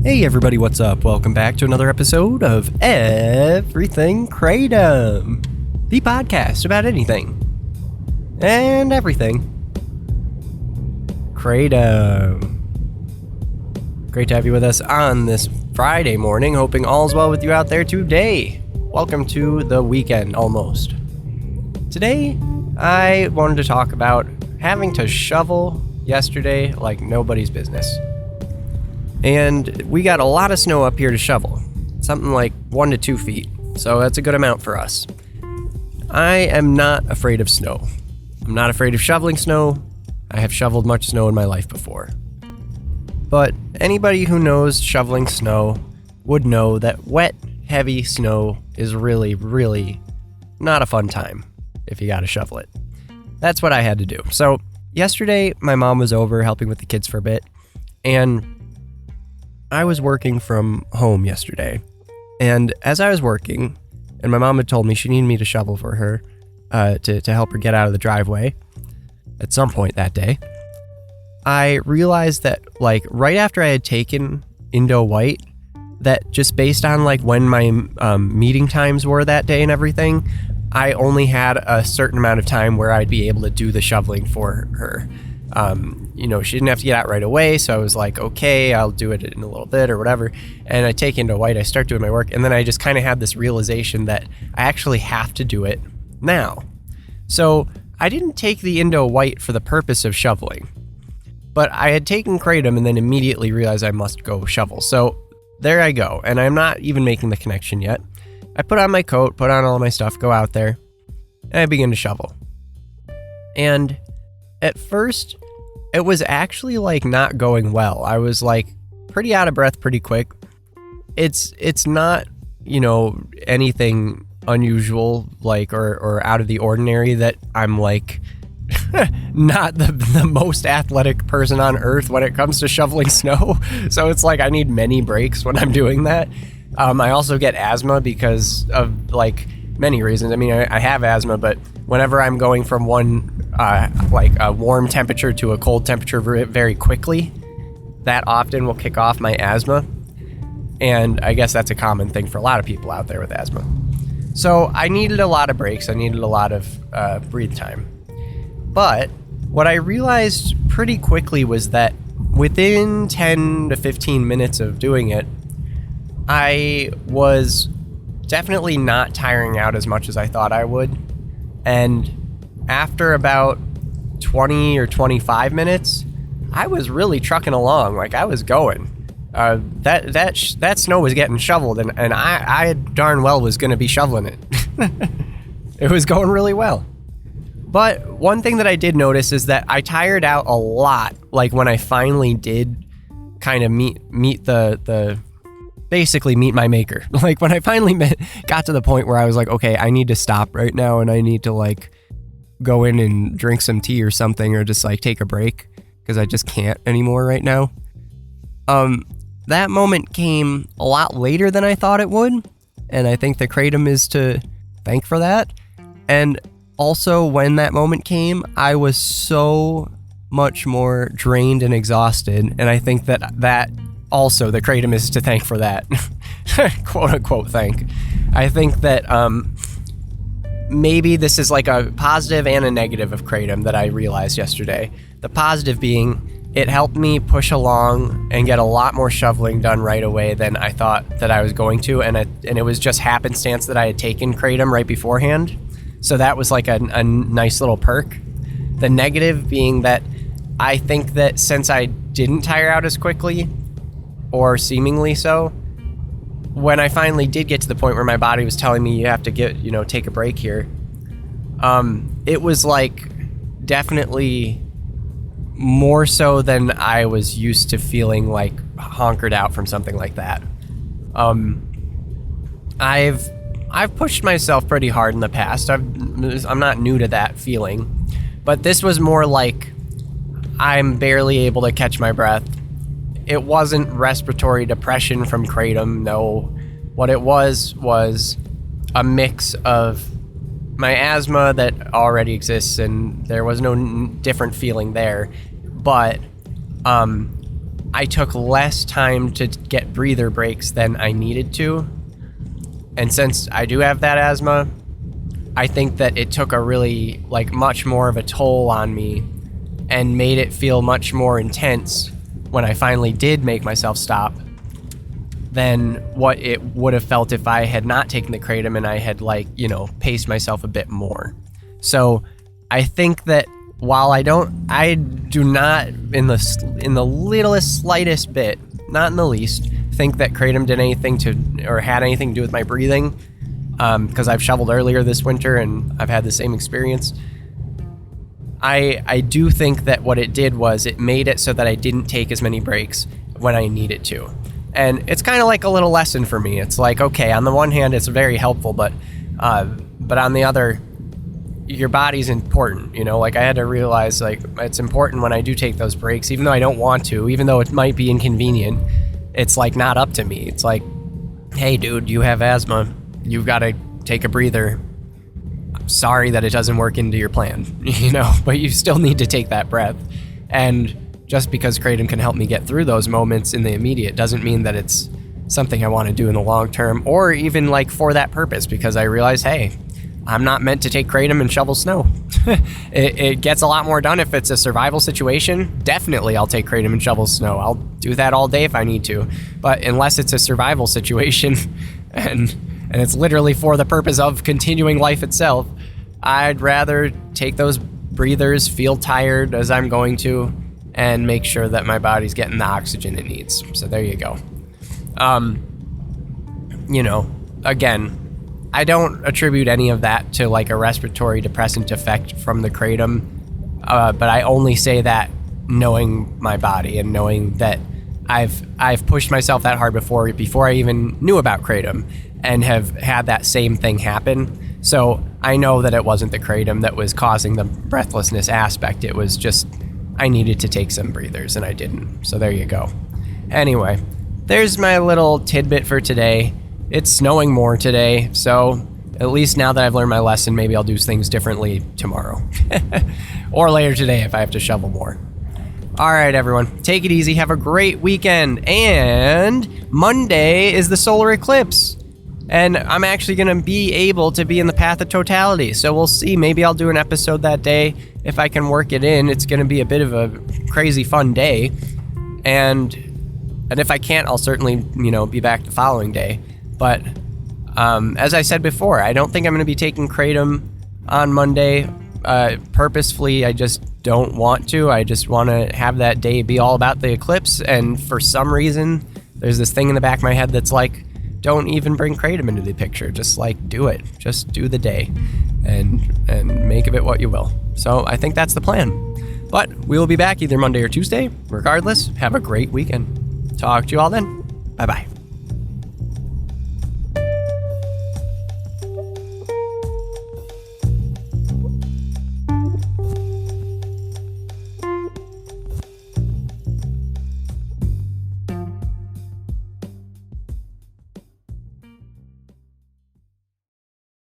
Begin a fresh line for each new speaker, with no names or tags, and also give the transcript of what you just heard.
Hey everybody, what's up? Welcome back to another episode of Everything Kratom, the podcast about anything and everything Kratom. Great to have you with us on this Friday morning, hoping all's well with you out there today. Welcome to the weekend, almost. Today, I wanted to talk about having to shovel yesterday like nobody's business. And we got a lot of snow up here to shovel, something like 1 to 2 feet, so that's a good amount for us. I am not afraid of snow. I'm not afraid of shoveling snow. I have shoveled much snow in my life before. But anybody who knows shoveling snow would know that wet, heavy snow is really not a fun time if you gotta shovel it. That's what I had to do. So yesterday, my mom was over helping with the kids for a bit, and I was working from home yesterday, and as I was working, and my mom had told me she needed me to shovel for her to help her get out of the driveway at some point that day, I realized that like right after I had taken Indo White, that just based on like when my meeting times were that day and everything, I only had a certain amount of time where I'd be able to do the shoveling for her. She didn't have to get out right away, so I was like, okay, I'll do it in a little bit or whatever. And I take Indo White, I start doing my work, and then I just kind of had this realization that I actually have to do it now. So I didn't take the Indo White for the purpose of shoveling, but I had taken Kratom and then immediately realized I must go shovel. So there I go, and I'm not even making the connection yet. I put on my coat, put on all my stuff, go out there, and I begin to shovel. And at first, it was actually like not going well. I was like pretty out of breath pretty quick. It's not, anything unusual like or out of the ordinary that I'm like not the most athletic person on earth when it comes to shoveling snow. So it's like I need many breaks when I'm doing that. I also get asthma because of like many reasons. I mean, I have asthma, but whenever I'm going from one like a warm temperature to a cold temperature very quickly, that often will kick off my asthma. And I guess that's a common thing for a lot of people out there with asthma. So I needed a lot of breaks. I needed a lot of breathe time. But what I realized pretty quickly was that within 10 to 15 minutes of doing it, I was definitely not tiring out as much as I thought I would. And after about 20 or 25 minutes, I was really trucking along. Like I was going. That snow was getting shoveled, and I darn well was going to be shoveling it. It was going really well. But one thing that I did notice is that I tired out a lot. Like when I finally did kind of meet my maker. Like when I finally got to the point where I was like, okay, I need to stop right now and I need to like go in and drink some tea or something, or just like take a break because I just can't anymore right now. That moment came a lot later than I thought it would, and I think the Kratom is to thank for that. And also when that moment came, I was so much more drained and exhausted, and I think that also the Kratom is to thank for that. Quote unquote thank. I think that maybe this is like a positive and a negative of Kratom that I realized yesterday. The positive being it helped me push along and get a lot more shoveling done right away than I thought that I was going to, and it was just happenstance that I had taken Kratom right beforehand. So that was like a nice little perk. The negative being that I think that since I didn't tire out as quickly, or seemingly so, when I finally did get to the point where my body was telling me you have to take a break here, it was like definitely more so than I was used to feeling like honkered out from something like that. I've pushed myself pretty hard in the past. I'm not new to that feeling, but this was more like I'm barely able to catch my breath. It wasn't respiratory depression from Kratom, no. What it was a mix of my asthma that already exists, and there was no different feeling there. But I took less time to get breather breaks than I needed to. And since I do have that asthma, I think that it took a really, much more of a toll on me and made it feel much more intense when I finally did make myself stop than what it would have felt if I had not taken the Kratom and I had paced myself a bit more. So I think that while I do not in the littlest slightest bit, not in the least, think that Kratom did anything or had anything to do with my breathing, because I've shoveled earlier this winter and I've had the same experience. I do think that what it did was it made it so that I didn't take as many breaks when I needed to. And it's kind of like a little lesson for me. It's like, okay, on the one hand, it's very helpful, but on the other, your body's important. I had to realize it's important when I do take those breaks, even though I don't want to, even though it might be inconvenient. It's not up to me. It's like, hey, dude, you have asthma. You've got to take a breather. Sorry that it doesn't work into your plan, but you still need to take that breath. And just because Kratom can help me get through those moments in the immediate doesn't mean that it's something I want to do in the long term, or even for that purpose, because I realize, hey, I'm not meant to take Kratom and shovel snow. It gets a lot more done if it's a survival situation. Definitely I'll take Kratom and shovel snow. I'll do that all day if I need to. But unless it's a survival situation and it's literally for the purpose of continuing life itself, I'd rather take those breathers, feel tired as I'm going to, and make sure that my body's getting the oxygen it needs. So there you go. Again, I don't attribute any of that to a respiratory depressant effect from the Kratom, but I only say that knowing my body and knowing that I've pushed myself that hard before I even knew about Kratom, and have had that same thing happen. So I know that it wasn't the Kratom that was causing the breathlessness aspect. It was just I needed to take some breathers and I didn't. So there you go. Anyway, there's my little tidbit for today. It's snowing more today, so at least now that I've learned my lesson, maybe I'll do things differently tomorrow. Or later today if I have to shovel more. All right, everyone, take it easy. Have a great weekend. And Monday is the solar eclipse. And I'm actually going to be able to be in the path of totality. So we'll see. Maybe I'll do an episode that day if I can work it in. It's going to be a bit of a crazy fun day. And if I can't, I'll certainly, be back the following day. But as I said before, I don't think I'm going to be taking Kratom on Monday purposefully. I just don't want to. I just want to have that day be all about the eclipse. And for some reason, there's this thing in the back of my head that's like, don't even bring Kratom into the picture. Just do it. Just do the day and make of it what you will. So I think that's the plan. But we will be back either Monday or Tuesday. Regardless, have a great weekend. Talk to you all then. Bye-bye.